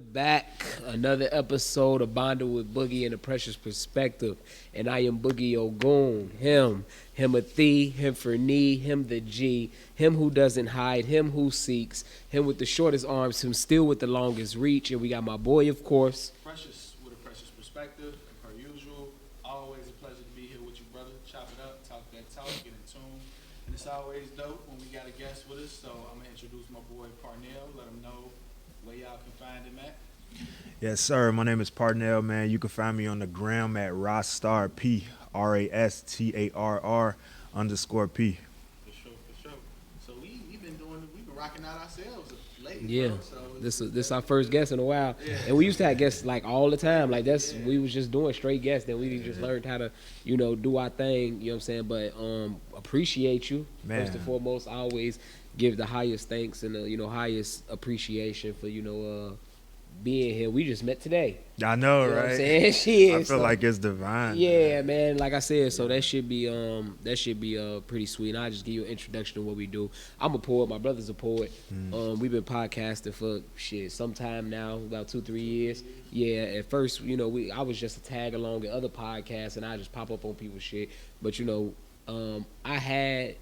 back. Another episode of Bonding with Boogie and the Precious Perspective. And I am Boogie Ogun. Him a thee, him for knee, him the G, him who doesn't hide, him who seeks, him with the shortest arms, him still with the longest reach. And we got my boy, of course. Precious with a precious perspective. And per usual, always a pleasure to be here with you, brother. Chop it up, talk that talk, get in tune. And it's always dope when we got a guest with us. So I'm going to introduce my boy Parnell, let him know where y'all can find him at. Yes, sir. My name is Parnell, man. You can find me on the gram at RastarP, RASTARR _P. For sure. So we've been rocking out ourselves lately. Yeah, bro. So this is our first guest in a while. Yeah. And we used to have guests like all the time. Like we was just doing straight guests. Then we just learned how to, do our thing. You know what I'm saying? But appreciate you. Man. First and foremost, I always give the highest thanks and the highest appreciation for being here. We just met today. I know, You know right? what I'm saying? Shit, I feel like it's divine. yeah, man. Like I said, so that should be pretty sweet. And I'll just give you an introduction to what we do. I'm a poet. My brother's a poet. We've been podcasting for some time now, about 2-3 years. Yeah, at first, I was just a tag along in other podcasts, and I just pop up on people's shit. But I had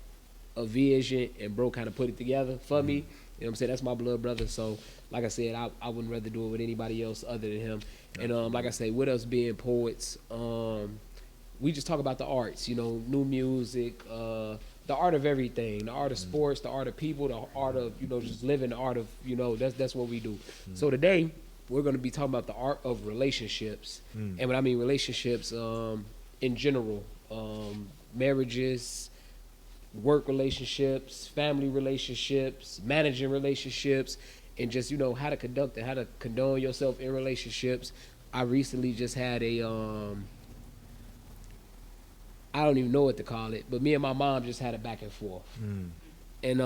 a vision, and bro kind of put it together for me. You know what I'm saying? That's my blood brother. So, like I said, I wouldn't rather do it with anybody else other than him. And like I say, with us being poets, we just talk about the arts, new music, the art of everything, the art of sports, the art of people, the art of, just living, the art of, that's what we do. So today, we're going to be talking about the art of relationships. And when I mean relationships, in general, marriages, work relationships, family relationships, managing relationships, and just how to conduct and how to condone yourself in relationships. I recently just had a I don't even know what to call it, but me and my mom just had a back and forth. And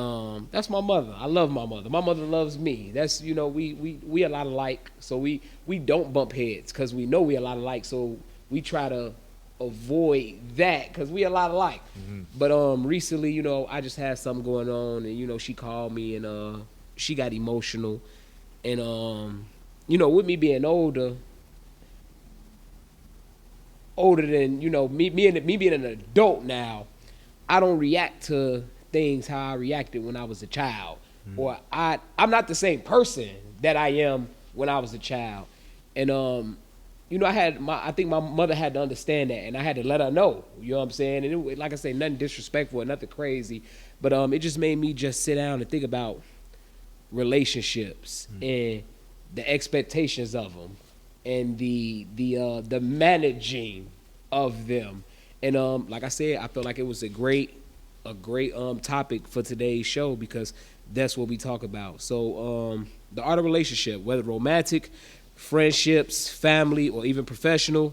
that's my mother. I love my mother. My mother loves me. That's we a lot alike, so we don't bump heads because we know we a lot alike, so we try to avoid that because we a lot alike. But recently, I just had something going on, and she called me and she got emotional, and with me being older than me being an adult now, I don't react to things how I reacted when I was a child, or I'm not the same person that I am when I was a child, and I think my mother had to understand that, and I had to let her know, you know what I'm saying? And it, like I say, nothing disrespectful or nothing crazy, but it just made me just sit down and think about relationships and the expectations of them and the managing of them. And like I said, I felt like it was a great topic for today's show because that's what we talk about. So the art of relationship, whether romantic, friendships, family, or even professional,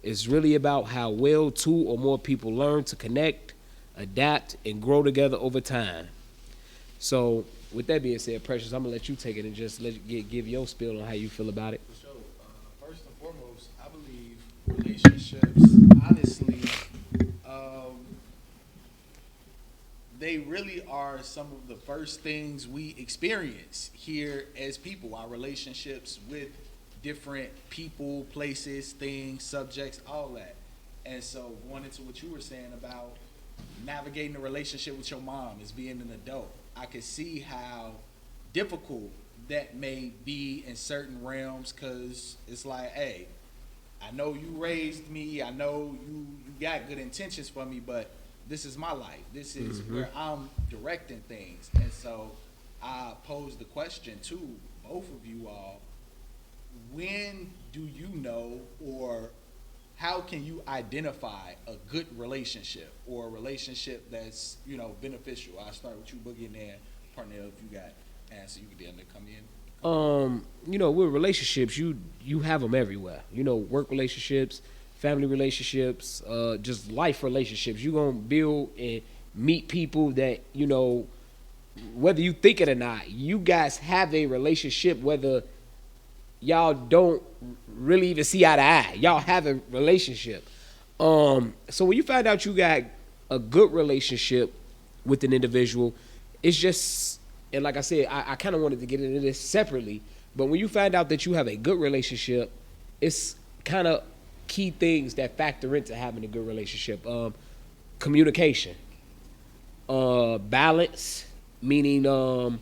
is really about how well two or more people learn to connect, adapt, and grow together over time. So, with that being said, Precious, I'm gonna let you take it and just give your spiel on how you feel about it. For sure. First and foremost, I believe relationships, honestly, they really are some of the first things we experience here as people, our relationships with different people, places, things, subjects, all that. And so going into what you were saying about navigating a relationship with your mom as being an adult, I could see how difficult that may be in certain realms, because it's like, hey, I know you raised me, I know you got good intentions for me, but this is my life. This is where I'm directing things. And so I pose the question to both of you all, when do you know, or how can you identify a good relationship or a relationship that's, beneficial? I'll start with you, Boogie, and then Parnell, if you got answer, you can then come in. With relationships, you have them everywhere. Work relationships, family relationships, just life relationships. You're going to build and meet people that, whether you think it or not, you guys have a relationship, whether y'all don't really even see eye to eye. Y'all have a relationship. So when you find out you got a good relationship with an individual, it's just, and like I said, I kind of wanted to get into this separately, But when you find out that you have a good relationship, it's kind of key things that factor into having a good relationship. Communication, balance, meaning, of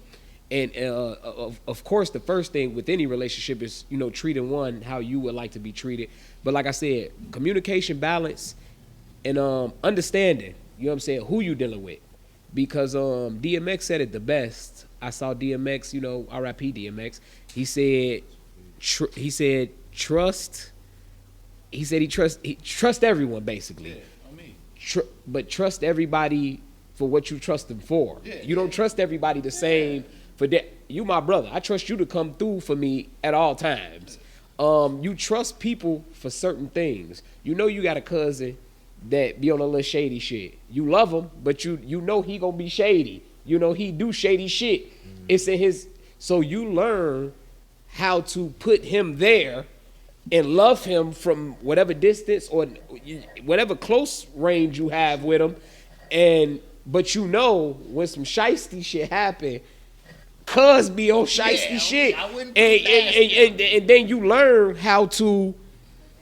course, the first thing with any relationship is, treating one how you would like to be treated. But like I said, communication, balance, and understanding, you know what I'm saying, who you dealing with. Because DMX said it the best. I saw DMX, R.I.P. DMX. He said trust. He said he trust everyone basically. Yeah, I mean. But trust everybody for what you trust them for. Yeah, you don't trust everybody the same for that. You my brother. I trust you to come through for me at all times. You trust people for certain things. You got a cousin that be on a little shady shit. You love him, but you know he gonna be shady. He do shady shit. It's in his. So you learn how to put him there and love him from whatever distance or whatever close range you have with him. But when some shiesty shit happen, cuz be on shiesty shit. And then you learn how to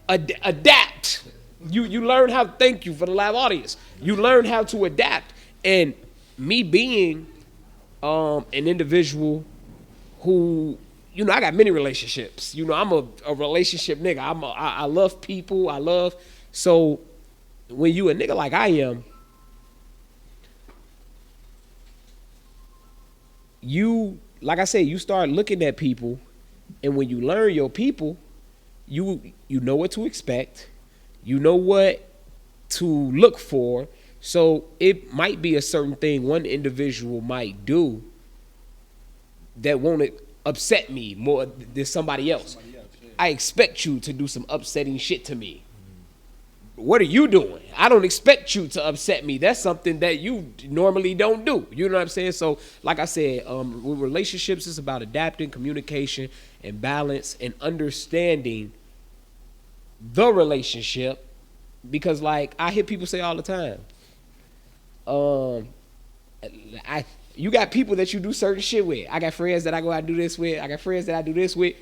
adapt. You learn how, thank you for the live audience. You learn how to adapt. And me being an individual who, I got many relationships. I'm a relationship nigga. I love people. So when you a nigga like I am, like I said, you start looking at people, and when you learn your people, you know what to expect. You know what to look for. So it might be a certain thing one individual might do that won't upset me more than somebody else. I expect you to do some upsetting shit to me. What are you doing? I don't expect you to upset me. That's something that you normally don't do. You know what I'm saying? So, like I said, with relationships, it's about adapting, communication, and balance, and understanding the relationship. Because, like, I hear people say all the time, you got people that you do certain shit with. I got friends that I go out and do this with. I got friends that I do this with.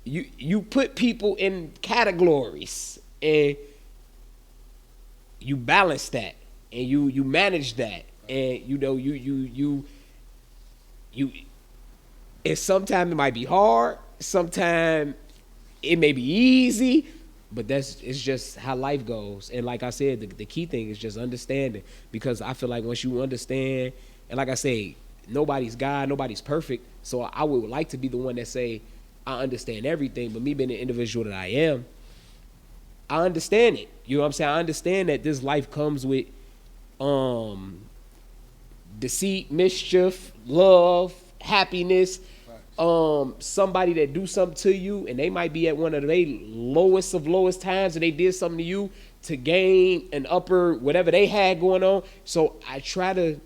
You put people in categories, and you balance that, and you manage that, and you and sometimes it might be hard, sometimes it may be easy, but it's just how life goes. And like I said, the key thing is just understanding, because I feel like once you understand, and like I say, nobody's God, nobody's perfect, so I would like to be the one that say I understand everything, but me being the individual that I am, I understand it. You know what I'm saying? I understand that this life comes with deceit, mischief, love, happiness. Somebody that do something to you, and they might be at one of their lowest of lowest times, and they did something to you to gain an upper whatever they had going on. So I try to,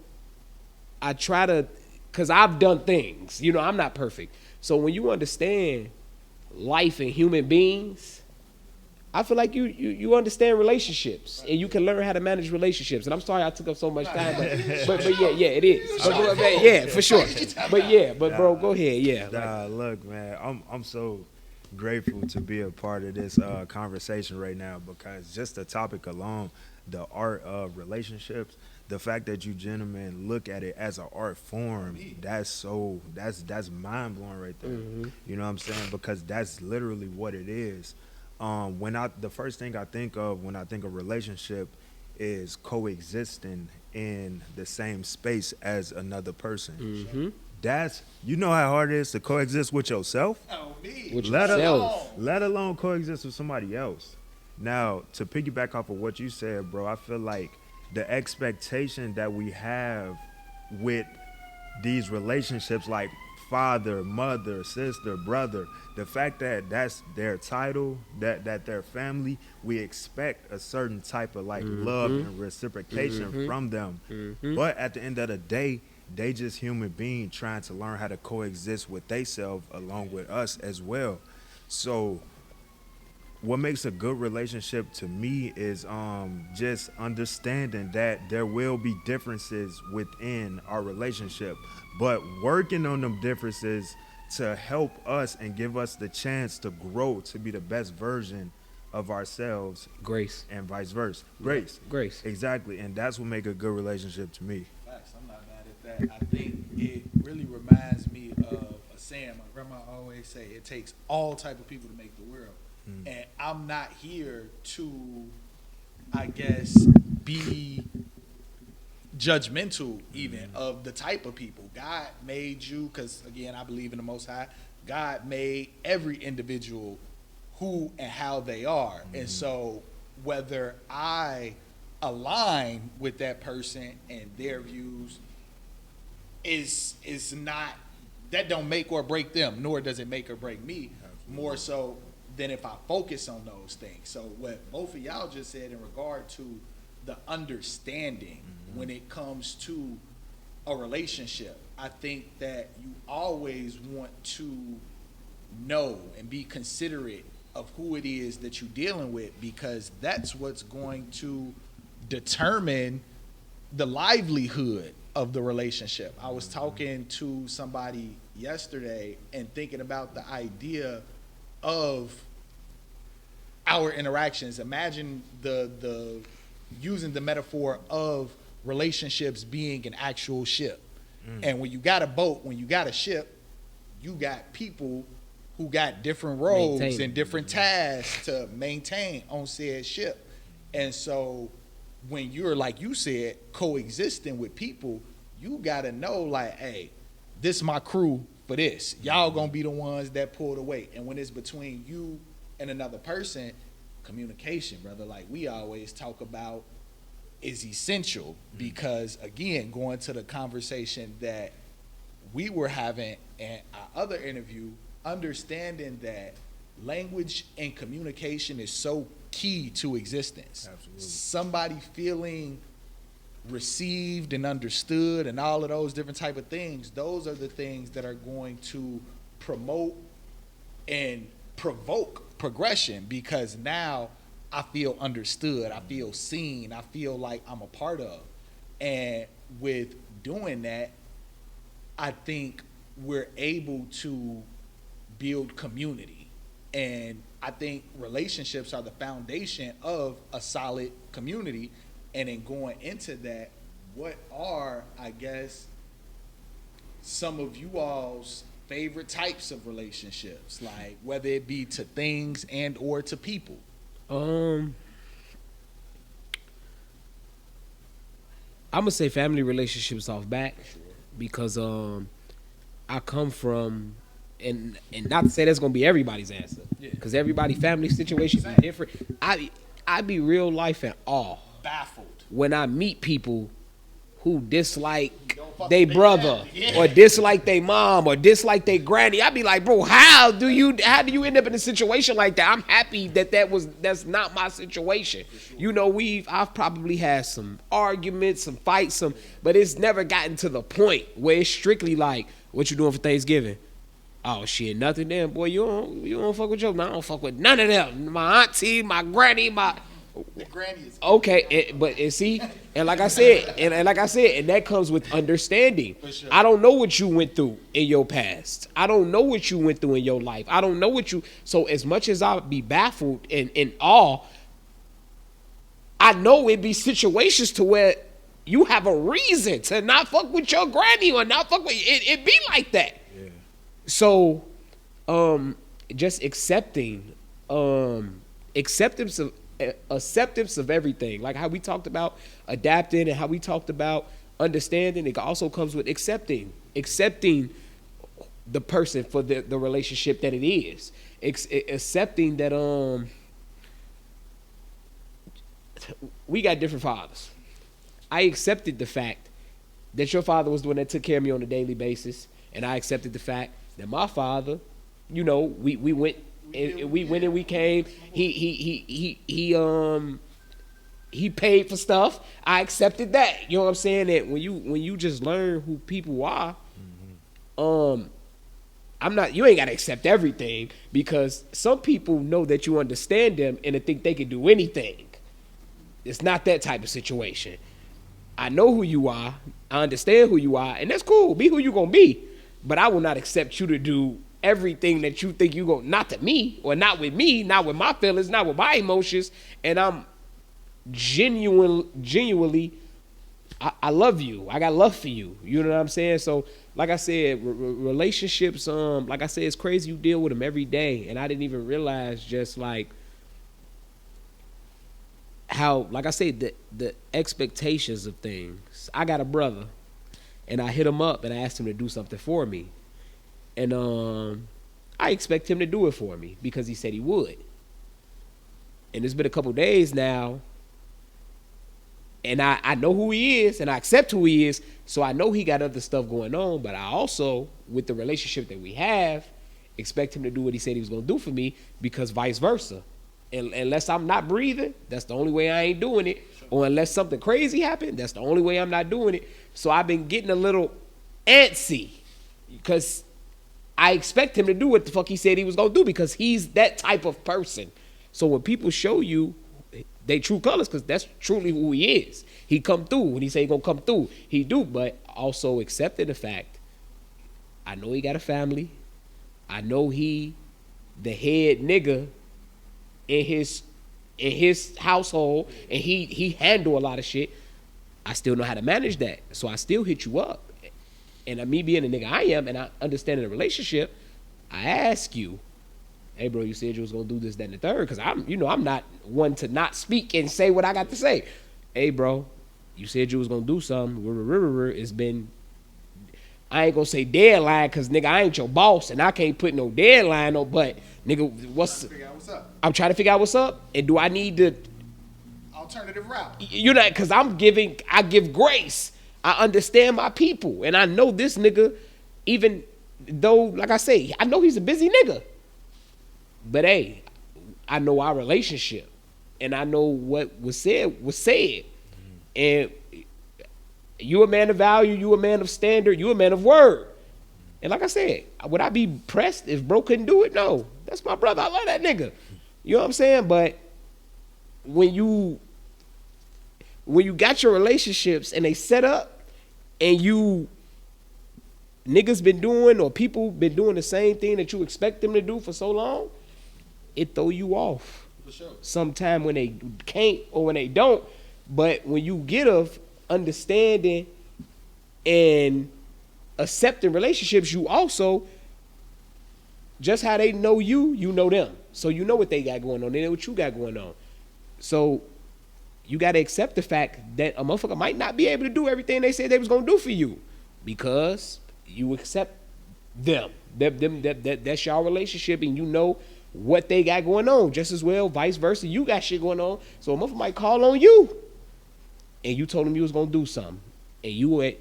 because I've done things. I'm not perfect. So when you understand life and human beings, I feel like you understand relationships, and you can learn how to manage relationships. And I'm sorry I took up so much time, but yeah, it is. But, yeah, for sure. But bro, go ahead. Yeah. Nah, look, man, I'm so grateful to be a part of this conversation right now, because just the topic alone, the art of relationships, the fact that you gentlemen look at it as an art form, that's mind blowing right there. Mm-hmm. You know what I'm saying? Because that's literally what it is. The first thing I think of when I think of relationship is coexisting in the same space as another person. Mm-hmm. That's, how hard it is to coexist with yourself. Let alone coexist with somebody else. Now, to piggyback off of what you said, bro, I feel like the expectation that we have with these relationships, like father, mother, sister, brother, the fact that that's their title, that their family, we expect a certain type of love and reciprocation from them. But at the end of the day, they just human beings trying to learn how to coexist with themselves along with us as well. So what makes a good relationship to me is just understanding that there will be differences within our relationship, but working on them differences to help us and give us the chance to grow to be the best version of ourselves, Grace. and vice versa. Grace. Exactly. And that's what make a good relationship to me. Facts. I'm not mad at that. I think it really reminds me of a saying my grandma always say, it takes all type of people to make the world. And I'm not here to, I guess, be judgmental even of the type of people. God made you, because again, I believe in the Most High. God made every individual who and how they are. And so whether I align with that person and their views is not, that don't make or break them, nor does it make or break me. More so than if I focus on those things. So what both of y'all just said in regard to the understanding when it comes to a relationship, I think that you always want to know and be considerate of who it is that you're dealing with, because that's what's going to determine the livelihood of the relationship. I was talking to somebody yesterday and thinking about the idea of our interactions. Imagine the using the metaphor of relationships being an actual ship. And when you got a boat, when you got a ship, you got people who got different roles and different tasks to maintain on said ship. And so when you're, like you said, coexisting with people, you got to know, like, hey, this is my crew for this. Y'all gonna be the ones that pull the weight. And when it's between you and another person, communication, brother, like we always talk about, is essential. Because again, going to the conversation that we were having in our other interview, understanding that language and communication is so key to existence. Absolutely. Somebody feeling received and understood and all of those different type of things, those are the things that are going to promote and provoke progression, because now I feel understood, I feel seen, I feel like I'm a part of. And with doing that, I think we're able to build community. And I think relationships are the foundation of a solid community. And in going into that, what are, I guess, some of you all's favorite types of relationships? Like whether it be to things and or to people. I'm gonna say family relationships off back, because I come from, and not to say that's gonna be everybody's answer, because everybody family situations be different. I be real life in awe, Baffled. when I meet people who dislike they brother, or dislike they mom, or dislike they granny. I be like, bro, how do you end up in a situation like that? I'm happy that's not my situation. Sure. You know, I've probably had some arguments, some fights, but it's never gotten to the point where it's strictly like, what you doing for Thanksgiving? Oh shit, nothing then, boy. You don't fuck with your, I don't fuck with none of them. My auntie, my granny, The granny is okay, see, and like I said, and that comes with understanding. Sure. I don't know what you went through in your past. I don't know what you went through in your life. I don't know so as much as I'll be baffled and in awe, I know it'd be situations to where you have a reason to not fuck with your granny or not fuck with it. It be like that. Yeah. So, just accepting, acceptance of everything, like how we talked about adapting and how we talked about understanding. It also comes with accepting the person for the relationship that it is. Accepting that we got different fathers. I accepted the fact that your father was the one that took care of me on a daily basis, and I accepted the fact that my father, you know, we went and we came. He paid for stuff. I accepted that. You know what I'm saying? That when you just learn who people are, you ain't gotta accept everything, because some people know that you understand them and they think they can do anything. It's not that type of situation. I know who you are. I understand who you are, and that's cool. Be who you gonna be. but I will not accept you to do everything that you think you go, not to me, or not with me, not with my feelings, not with my emotions, and I'm genuinely, I love you. I got love for you. You know what I'm saying? So, like I said, relationships, like I said, it's crazy you deal with them every day, and I didn't even realize just like how, like I said, the expectations of things. I got a brother, and I hit him up and I asked him to do something for me, and I expect him to do it for me because he said he would. And it's been a couple days now, and I know who he is, and I accept who he is, so I know he got other stuff going on, but I also, with the relationship that we have, expect him to do what he said he was going to do for me, because vice versa. And unless I'm not breathing, that's the only way I ain't doing it. Or unless something crazy happened, that's the only way I'm not doing it. So I've been getting a little antsy because I expect him to do what the fuck he said he was going to do, because he's that type of person. So when people show you they true colors, because that's truly who he is. He come through. When he say he gonna come through, he do. But also accepting the fact, I know he got a family. I know he the head nigga in his household, and he handle a lot of shit. I still know how to manage that. So I still hit you up. And me being the nigga I am, and I understanding the relationship, I ask you, hey bro, you said you was gonna do this, that, and the third, because I'm not one to not speak and say what I got to say. Hey bro, you said you was gonna do something. It's been, I ain't gonna say deadline, because nigga, I ain't your boss and I can't put no deadline on, but nigga, I'm trying to figure out what's up. And do I need to alternative route? You know, because I give grace. I understand my people, and I know this nigga, even though, like I say, I know he's a busy nigga. But hey, I know our relationship, and I know what was said. And you a man of value, you a man of standard, you a man of word. And like I said, would I be pressed if bro couldn't do it? No, that's my brother. I love that nigga. You know what I'm saying? But when you got your relationships and they set up, and you niggas been doing, or people been doing the same thing that you expect them to do for so long, it throw you off. For sure. Sometime when they can't or when they don't. But when you get of understanding and accepting relationships, you also, just how they know you, you know them. So you know what they got going on. They know what you got going on. So you got to accept the fact that a motherfucker might not be able to do everything they said they was going to do for you, because you accept them. That's your relationship, and you know what they got going on. Just as well, vice versa, you got shit going on. So a motherfucker might call on you, and you told him you was going to do something, and you ain't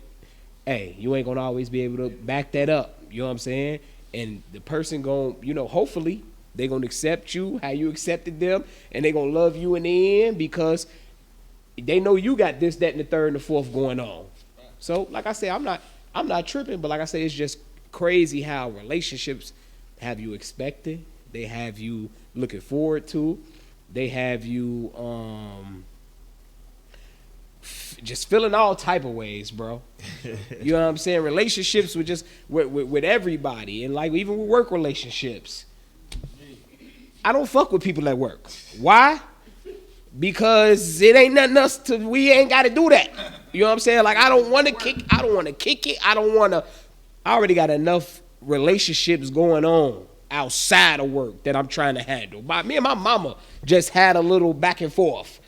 going to always be able to back that up. You know what I'm saying? And the person hopefully they going to accept you how you accepted them, and they going to love you in the end, because they know you got this, that, and the third and the fourth going on. So like I say, I'm not tripping, but like I say, it's just crazy how relationships have you expecting. They have you looking forward to. They have you just feeling all type of ways, bro. You know what I'm saying? Relationships with just with everybody, and like even with work relationships. I don't fuck with people at work. Why? Because it ain't nothing else we ain't got to do that. You know what I'm saying? Like I don't want to kick it. I already got enough relationships going on outside of work that I'm trying to handle. Me and my mama just had a little back and forth.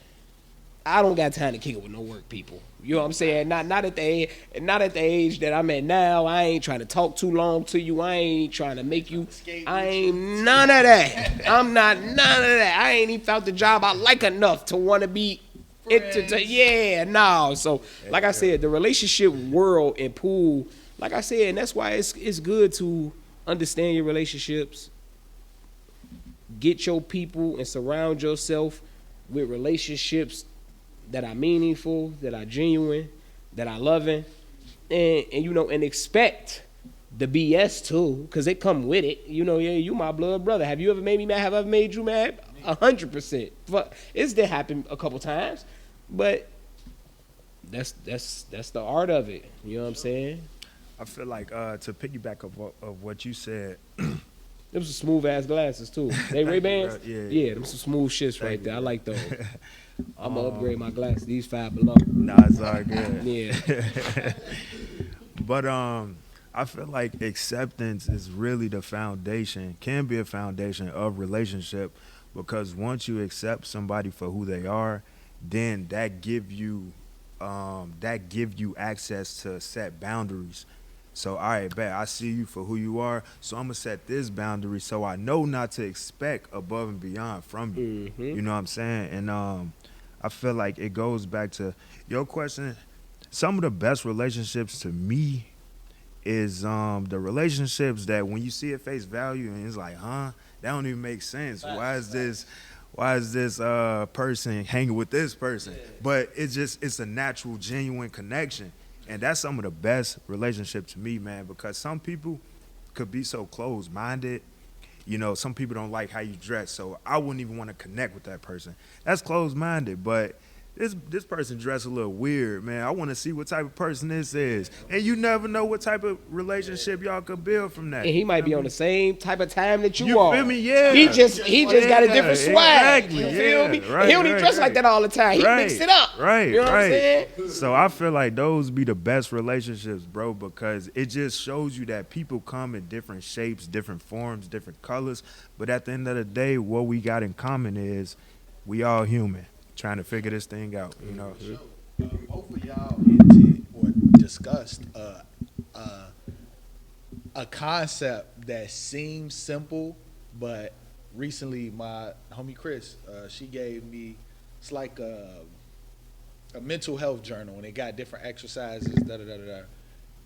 I don't got time to kick it with no work people. You know what I'm saying? Not at the age that I'm at now. I ain't trying to talk too long to you. I ain't trying to make you. I ain't none of that. I'm not none of that. I ain't even found the job I like enough to want to be. No. So like I said, the relationship world and pool. Like I said, and that's why it's good to understand your relationships, get your people, and surround yourself with relationships that are meaningful, that are genuine, that are loving, and expect the BS too, because it come with it. You my blood brother. Have you ever made me mad? Have I ever made you mad? 100%. But it's did happen a couple times, but that's the art of it. You know what I'm saying? I feel like to piggyback of what you said. Them some smooth ass glasses too. They Ray Bans. Yeah. Them some smooth shits right Thank there. you, I bro. like those. I'm gonna upgrade my glasses. These $5 below. Nah, it's all good. Yeah. But I feel like acceptance is really the foundation, can be a foundation of relationship, because once you accept somebody for who they are, then that give you access to set boundaries. So, all right, bet I see you for who you are. So I'm gonna set this boundary so I know not to expect above and beyond from you. You know what I'm saying? And I feel like it goes back to your question. Some of the best relationships to me is the relationships that when you see at face value and it's like, that don't even make sense. Why is this person hanging with this person? But it's a natural, genuine connection. And that's some of the best relationships to me, man, because some people could be so closed-minded. You know, some people don't like how you dress, so I wouldn't even want to connect with that person. That's closed-minded, but this person dressed a little weird, man. I want to see what type of person this is. And you never know what type of relationship y'all could build from that. And he might be on the same type of time that you You are. feel me? Yeah. He just got a different swag. Exactly. You feel me? Right, He don't even dress like that all the time. He mixed it up. Right. You know what I'm saying? So I feel like those be the best relationships, bro, because it just shows you that people come in different shapes, different forms, different colors. But at the end of the day, what we got in common is we all human, trying to figure this thing out, you know. Both of y'all hinted or discussed a concept that seems simple, but recently my homie Chris, she gave me, it's like a mental health journal, and it got different exercises,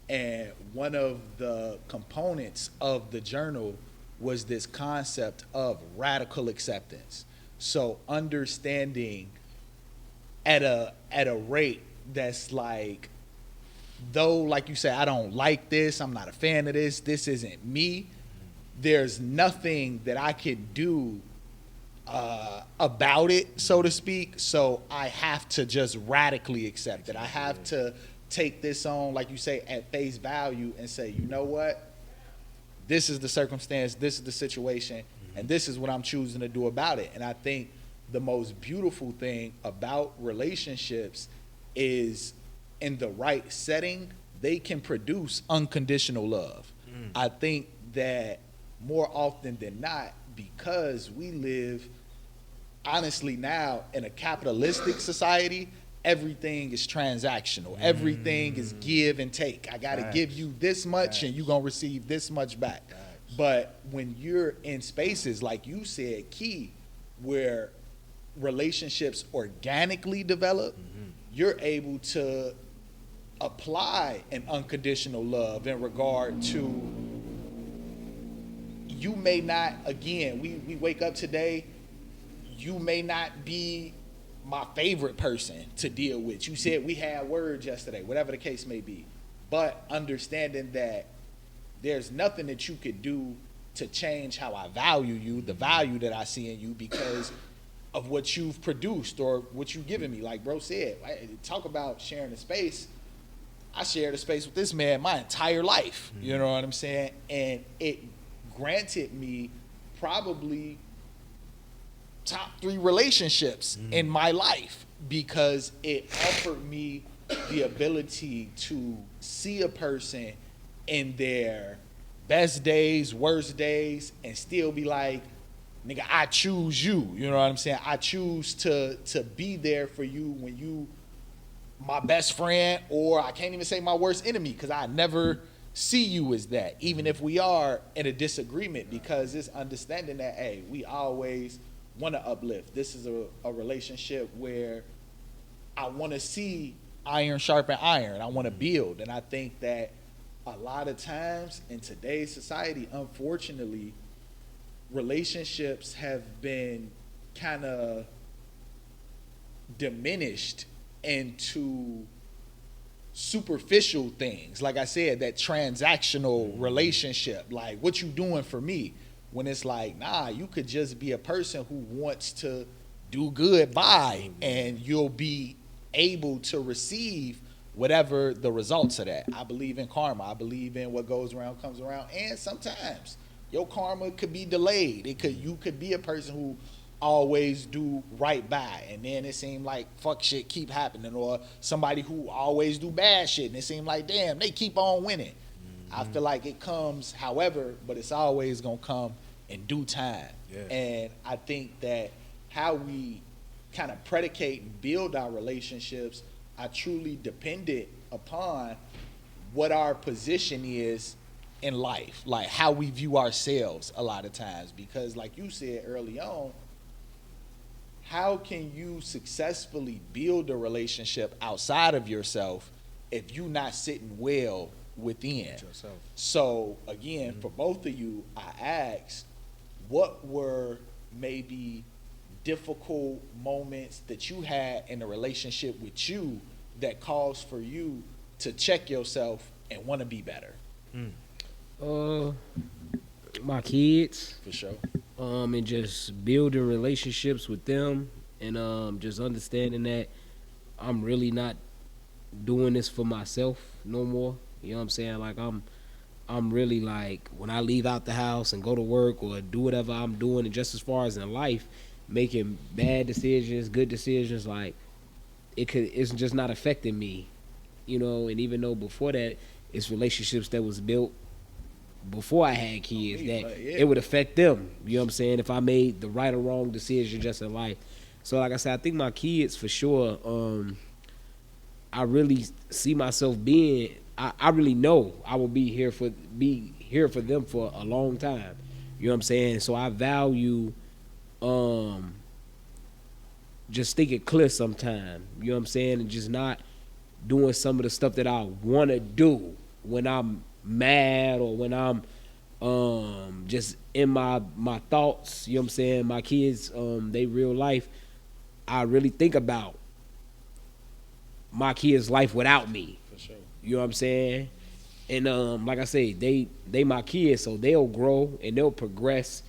and one of the components of the journal was this concept of radical acceptance. So understanding at a rate that's like, though, like you say, I don't like this, I'm not a fan of this isn't me, there's nothing that I can do about it, so to speak. So I have to just radically accept it. I have to take this on, like you say, at face value and say, you know what? This is the circumstance, this is the situation, and this is what I'm choosing to do about it. And I think the most beautiful thing about relationships is, in the right setting, they can produce unconditional love. I think that more often than not, because we live, honestly, now in a capitalistic society, everything is transactional. Everything is give and take. I got to give you this much and you're going to receive this much back. But when you're in spaces, like you said, Key, where relationships organically develop, you're able to apply an unconditional love in regard to, you may not, again, we wake up today, you may not be my favorite person to deal with. You said we had words yesterday, whatever the case may be. But understanding that there's nothing that you could do to change how I value you, the value that I see in you, because of what you've produced or what you've given me. Like bro said, talk about sharing the space. I shared a space with this man my entire life. You know what I'm saying? And it granted me probably top 3 relationships in my life, because it offered me the ability to see a person in their best days, worst days, and still be like, nigga, I choose you. You know what I'm saying? I choose to be there for you when you my best friend, or I can't even say my worst enemy, because I never see you as that, even if we are in a disagreement, because it's understanding that, hey, we always want to uplift. This is a relationship where I want to see iron sharpen iron. I want to build. And I think that a lot of times in today's society, unfortunately, relationships have been kind of diminished into superficial things. Like I said, that transactional relationship, like what you doing for me, when it's like, nah, you could just be a person who wants to do good by, and you'll be able to receive whatever the results of that. I believe in karma. I believe in what goes around comes around. And sometimes your karma could be delayed. You could be a person who always do right by, and then it seemed like fuck shit keep happening, or somebody who always do bad shit, and it seemed like damn they keep on winning. I feel like it comes, however, but it's always gonna come in due time. Yeah. And I think that how we kind of predicate and build our relationships are truly dependent upon what our position is in life, like how we view ourselves a lot of times. Because like you said early on, how can you successfully build a relationship outside of yourself if you're not sitting well within? So again, for both of you, I asked, what were maybe difficult moments that you had in a relationship with you that caused for you to check yourself and want to be better? My kids. For sure. And just building relationships with them, and just understanding that I'm really not doing this for myself no more. You know what I'm saying? Like I'm really like, when I leave out the house and go to work or do whatever I'm doing, and just as far as in life, making bad decisions, good decisions, like it's just not affecting me, you know. And even though before that, it's relationships that was built before I had kids that it would affect them. You know what I'm saying? If I made the right or wrong decision just in life. So like I said, I think my kids for sure, I really see myself being, I really know I will be here for them for a long time. You know what I'm saying? So I value just thinking clear sometime. You know what I'm saying? And just not doing some of the stuff that I want to do when I'm mad, or when I'm just in my thoughts. You know what I'm saying? My kids, they real life, I really think about my kids' life without me. For sure. You know what I'm saying? And like I say, they my kids, so they'll grow and they'll progress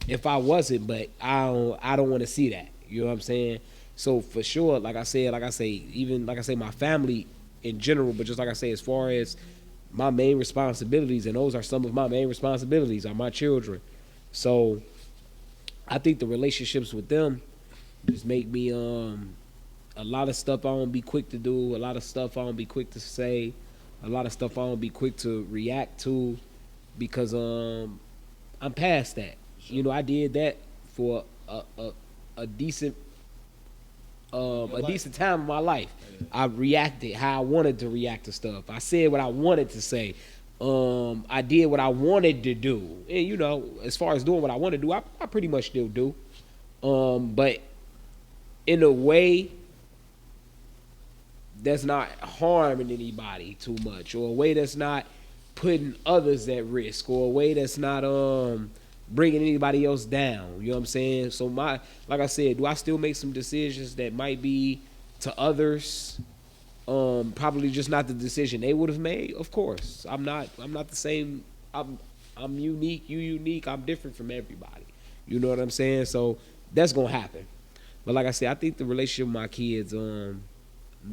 if I wasn't, but I don't want to see that. You know what I'm saying? So for sure, like I say, even like I say, my family in general, but just like I say, as far as my main responsibilities, and those are some of my main responsibilities, are my children. So I think the relationships with them just make me a lot of stuff I don't be quick to do, a lot of stuff I don't be quick to say, a lot of stuff I don't be quick to react to, because I'm past that. You know, I did that for a decent decent time in my life. I reacted how I wanted to react to stuff. I said what I wanted to say. I did what I wanted to do. And you know, as far as doing what I want to do, I pretty much still do. But in a way that's not harming anybody too much, or a way that's not putting others at risk, or a way that's not bringing anybody else down. You know what I'm saying? So like I said, do I still make some decisions that might be to others probably just not the decision they would have made? Of course. I'm not the same. I'm unique, you unique, I'm different from everybody. You know what I'm saying? So that's gonna happen. But like I said, I think the relationship with my kids,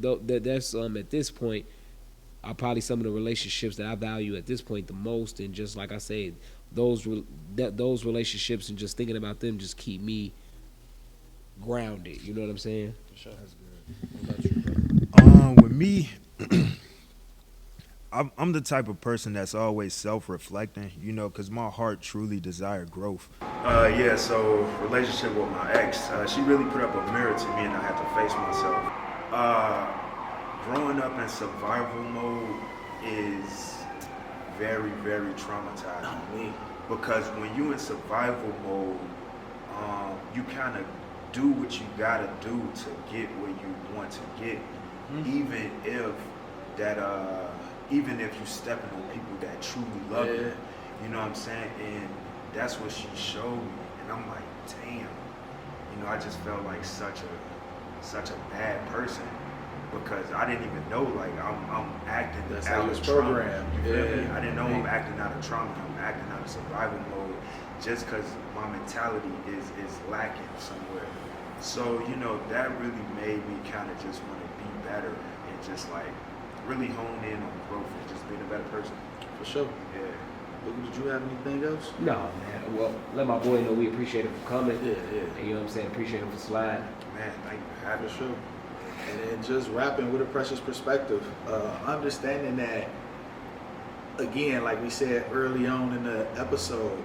that's at this point are probably some of the relationships that I value at this point the most. And just like I said, those relationships and just thinking about them just keep me grounded. You know what I'm saying? For sure. That's good. What about you, brother? With me, I'm the type of person that's always self-reflecting, you know, because my heart truly desired growth. Yeah, so relationship with my ex, she really put up a mirror to me, and I had to face myself. Growing up in survival mode is very, very traumatizing. Because when you in survival mode, you kind of do what you gotta do to get where you want to get, even if you stepping on people that truly love you. You know what I'm saying? And that's what she showed me, and I'm like, damn. You know, I just felt like such a bad person, because I didn't even know, like, I'm acting out of trauma. You feel me? I didn't know I'm acting out of trauma. I'm acting out of survival mode just because my mentality is lacking somewhere. So, you know, that really made me kind of just want to be better and just, like, really hone in on growth and just being a better person. For sure. Yeah. Boogie, did you have anything else? No, man. Well, let my boy know we appreciate him for coming. Yeah. And you know what I'm saying? Appreciate him for sliding. Man, thank you for having For me. sure. And then just rapping with a precious perspective, understanding that, again, like we said early on in the episode,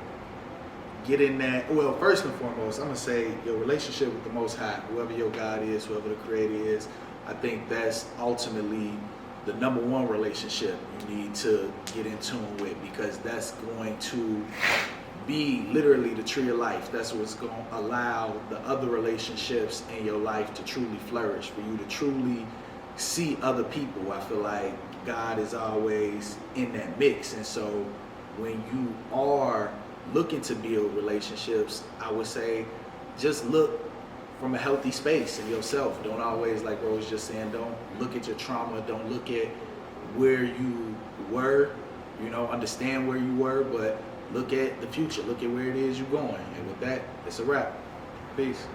getting that, well, first and foremost, I'm going to say your relationship with the Most High, whoever your God is, whoever the Creator is, I think that's ultimately the number one relationship you need to get in tune with, because that's going to be literally the tree of life. That's what's going to allow the other relationships in your life to truly flourish, for you to truly see other people. I feel like God is always in that mix. And so when you are looking to build relationships, I would say just look from a healthy space in yourself. Don't always, like Bro was just saying, don't look at your trauma. Don't look at where you were, understand where you were, but look at the future. Look at where it is you're going. And with that, it's a wrap. Peace.